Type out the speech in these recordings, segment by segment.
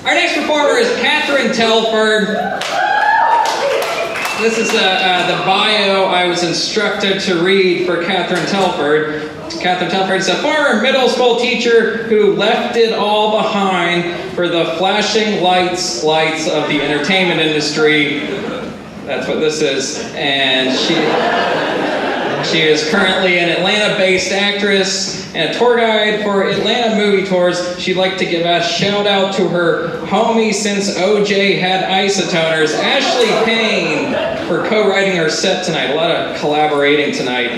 Our next performer is Kathryn Telford. This is the bio I was instructed to read for Kathryn Telford. Kathryn Telford is a former middle school teacher who left it all behind for the flashing lights of the entertainment industry. That's what this is. And she is currently an Atlanta-based actress and a tour guide for Atlanta movie tours. She'd like to give a shout out to her homie since OJ had isotoners, Ashley Payne, for co-writing her set tonight. A lot of collaborating tonight.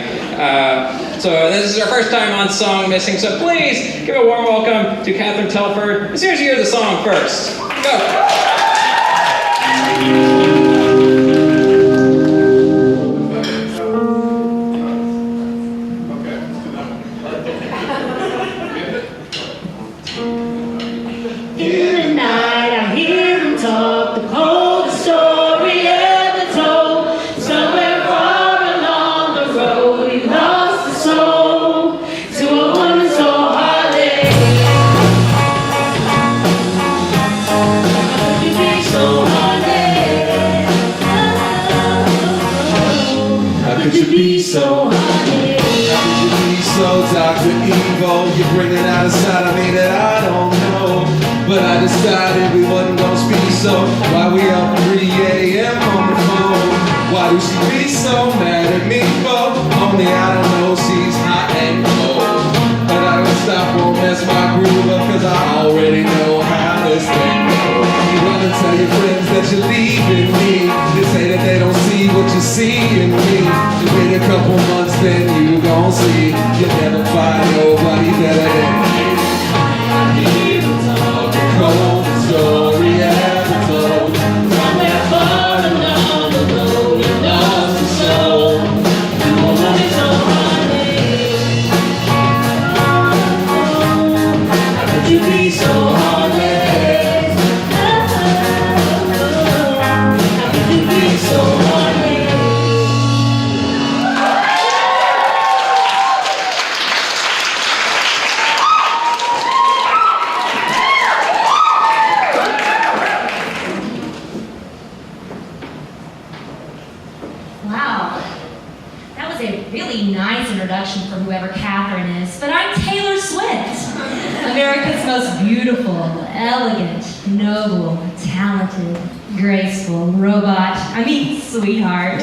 So this is our first time on Song Missing, so please give a warm welcome to Kathryn Telford. As soon as you hear the song first. Go! You're bringing out a side of me that I don't know, but I decided we wasn't gonna speak. So why we up 3 a.m. on the phone? Why do she be so mad at me for? Only I don't know, she's hot and cold, but I don't stop, won't mess my groove up, cause I already know how this thing goes. You run and tell your friends that you're leaving me. They say that they don't see what you see in me. You wait a couple months, then you gon' see you'll never find nobody better than me. I hear the talk, the cold story ever told. Somewhere far along the road, you lost your soul. You won't love me so honey. How could you be so heartless? How could you be so heartless? For whoever Kathryn is, but I'm Taylor Swift, America's most beautiful, elegant, noble, talented, graceful sweetheart.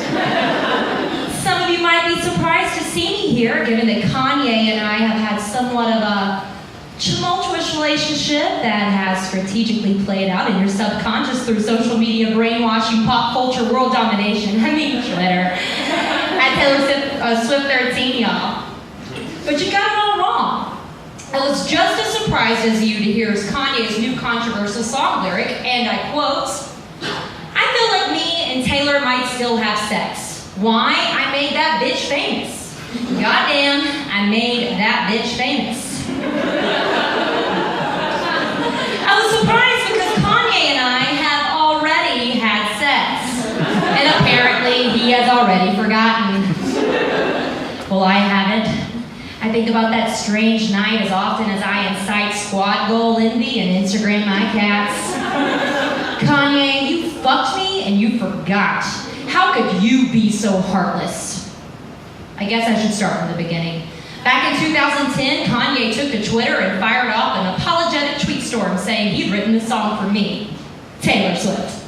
Some of you might be surprised to see me here, given that Kanye and I have had somewhat of a tumultuous relationship that has strategically played out in your subconscious through social media brainwashing, pop culture, world domination. Twitter. At Taylor Swift 13, y'all. But you got it all wrong. I was just as surprised as you to hear Kanye's new controversial song lyric, and I quote, "I feel like me and Taylor might still have sex. Why? I made that bitch famous. Goddamn, I made that bitch famous." I was surprised because Kanye and I have already had sex. And apparently he has already forgotten. Well, I haven't. I think about that strange night as often as I incite squad goal envy and Instagram my cats. Kanye, you fucked me and you forgot. How could you be so heartless? I guess I should start from the beginning. Back in 2010, Kanye took to Twitter and fired off an apologetic tweet storm saying he'd written the song for me, Taylor Swift.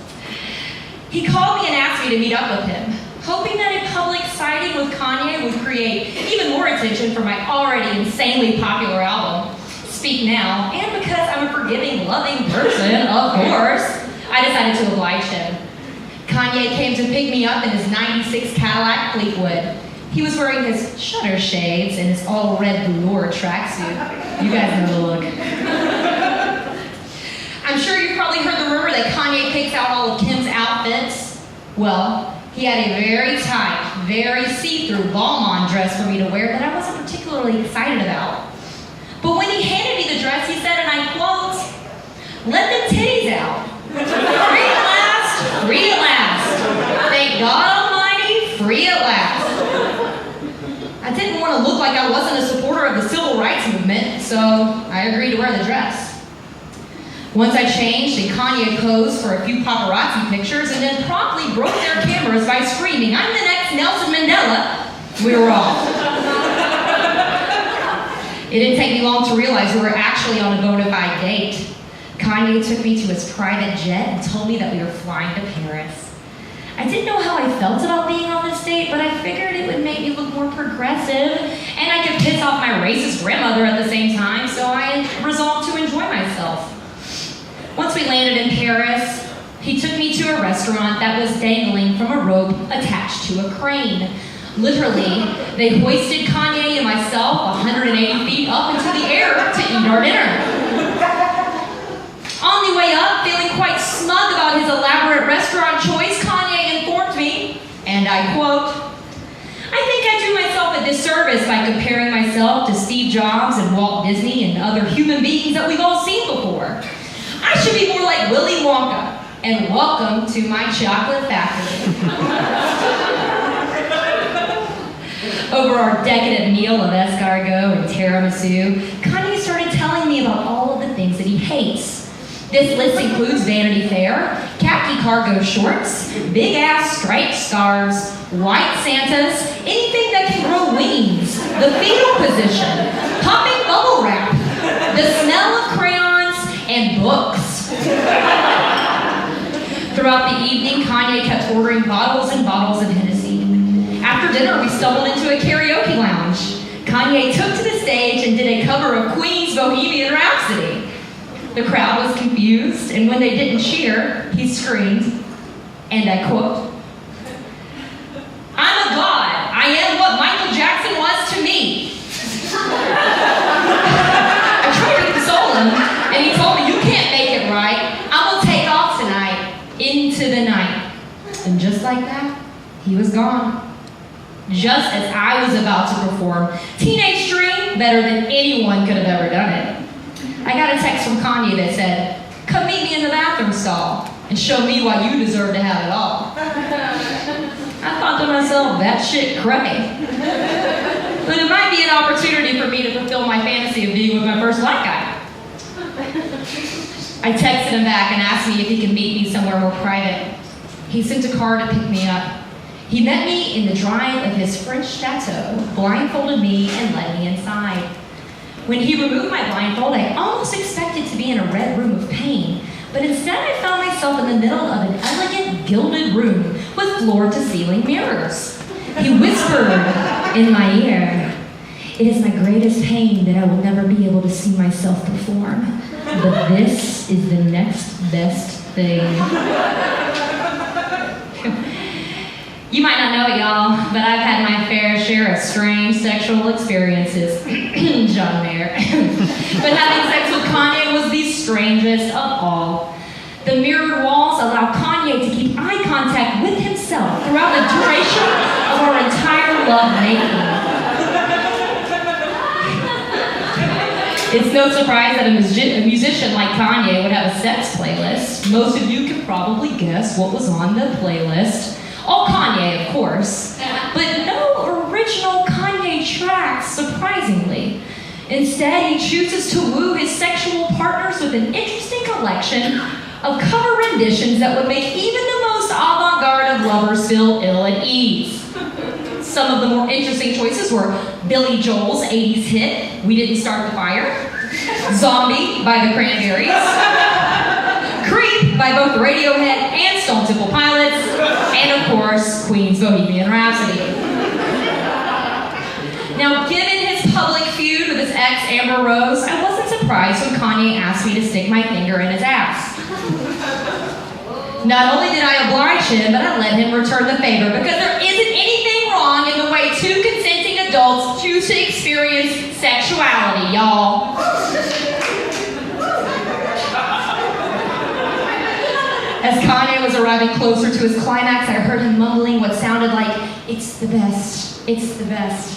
He called me and asked me to meet up with him, hoping that a public sighting with Kanye would create even more attention for my already insanely popular album, Speak Now, and because I'm a forgiving, loving person, of course, I decided to oblige him. Kanye came to pick me up in his 96 Cadillac Fleetwood. He was wearing his shutter shades and his all-red velour tracksuit. You guys know the look. I'm sure you've probably heard the rumor that Kanye picks out all of Kim's outfits. Well, he had a very tight, very see-through Balmain dress for me to wear that I wasn't particularly excited about. But when he handed me the dress, he said, and I quote, "Let the titties out. Free at last, free at last. Thank God Almighty, free at last." I didn't want to look like I wasn't a supporter of the civil rights movement, so I agreed to wear the dress. Once I changed, and Kanye posed for a few paparazzi pictures and then promptly broke their cameras by screaming, "I'm the next Nelson Mandela," we were off. It didn't take me long to realize we were actually on a bona fide date. Kanye took me to his private jet and told me that we were flying to Paris. I didn't know how I felt about being on this date, but I figured it would make me look more progressive, and I could piss off my racist grandmother at the same time, so I resolved to enjoy myself. Once we landed in Paris, he took me to a restaurant that was dangling from a rope attached to a crane. Literally, they hoisted Kanye and myself 180 feet up into the air to eat our dinner. On the way up, feeling quite smug about his elaborate restaurant choice, Kanye informed me, and I quote, "I think I do myself a disservice by comparing myself to Steve Jobs and Walt Disney and other human beings that we've all seen before. I should be more like Willy Wonka, and welcome to my chocolate factory." Over our decadent meal of escargot and tiramisu, Kanye started telling me about all of the things that he hates. This list includes Vanity Fair, khaki cargo shorts, big-ass striped scarves, white Santas, anything that can grow wings, the fetal position, popping bubble wrap, the smell of crayons, and books. Throughout the evening, Kanye kept ordering bottles and bottles of Hennessy. After dinner, we stumbled into a karaoke lounge. Kanye took to the stage and did a cover of Queen's Bohemian Rhapsody. The crowd was confused, and when they didn't cheer, he screamed, and I quote, "I'm a god. I am what Michael Jackson was to me." I tried to console him, and he told me, "You can't make it right. I will take off tonight into the night." And just like that, he was gone. Just as I was about to perform Teenage Dream better than anyone could have ever done it, I got a text from Kanye that said, "Come meet me in the bathroom stall and show me why you deserve to have it all." I thought to myself, that shit cray. But it might be an opportunity for me to fulfill my fantasy of being with my first black guy. I texted him back and asked me if he could meet me somewhere more private. He sent a car to pick me up. He met me in the drive of his French chateau, blindfolded me, and led me inside. When he removed my blindfold, I almost expected to be in a red room of pain, but instead I found myself in the middle of an elegant, gilded room with floor-to-ceiling mirrors. He whispered in my ear, "It is my greatest pain that I will never be able to see myself perform, but this is the next best thing." You might not know it, y'all, but I've had my fair share of strange sexual experiences. John Mayer. But having sex with Kanye was the strangest of all. The mirrored walls allow Kanye to keep eye contact with himself throughout the duration of our entire lovemaking. It's no surprise that a musician like Kanye would have a sex playlist. Most of you can probably guess what was on the playlist. All Kanye, of course, but no original Kanye tracks, surprisingly. Instead, he chooses to woo his sexual partners with an interesting collection of cover renditions that would make even the most avant-garde of lovers feel ill at ease. Some of the more interesting choices were Billy Joel's 80s hit, "We Didn't Start the Fire," "Zombie" by the Cranberries, "Creep" by both Radiohead and Stone Temple Pilots, and of course, Queen's Bohemian Rhapsody. Now, given his public feud with his ex, Amber Rose, I wasn't surprised when Kanye asked me to stick my finger in his ass. Not only did I oblige him, but I let him return the favor because there isn't anything wrong in the way two consenting adults choose to experience sexuality, y'all. As Kanye was arriving closer to his climax, I heard him mumbling what sounded like, "It's the best, it's the best."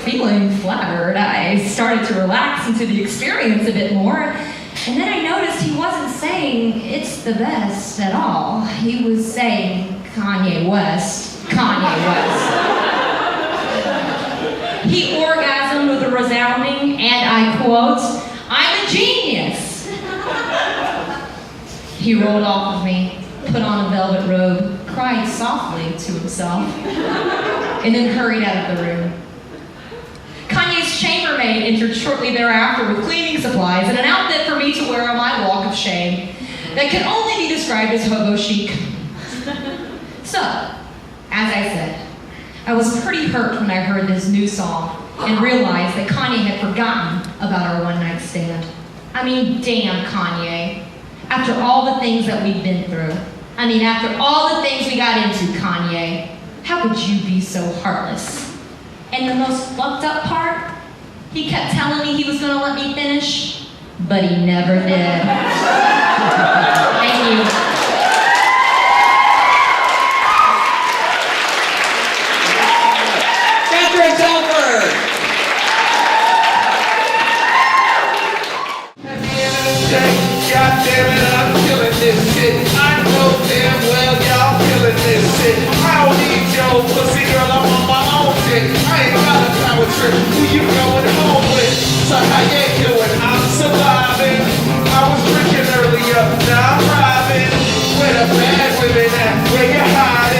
Feeling flattered, I started to relax into the experience a bit more, and then I noticed he wasn't saying, "It's the best" at all. He was saying, "Kanye West, Kanye West." He orgasmed with a resounding, and I quote, "I'm a genius." He rolled off of me, put on a velvet robe, cried softly to himself, and then hurried out of the room. Kanye's chambermaid entered shortly thereafter with cleaning supplies and an outfit for me to wear on my walk of shame that can only be described as hobo chic. So, as I said, I was pretty hurt when I heard this new song and realized that Kanye had forgotten about our one-night stand. I mean, damn, Kanye. After all the things that we've been through, after all the things we got into, Kanye, how could you be so heartless? And the most fucked up part, he kept telling me he was gonna let me finish, but he never did. Thank you. Kathryn Telford! At the end of the day, God damn it, I'm killing this shit. I know damn well y'all killing this shit. I don't need your pussy, girl, I'm on my own shit. I ain't got a power trip. Who you going home with? So how you doing? I'm surviving. I was drinking earlier, now I'm driving. Where the bad women at? Where you hiding?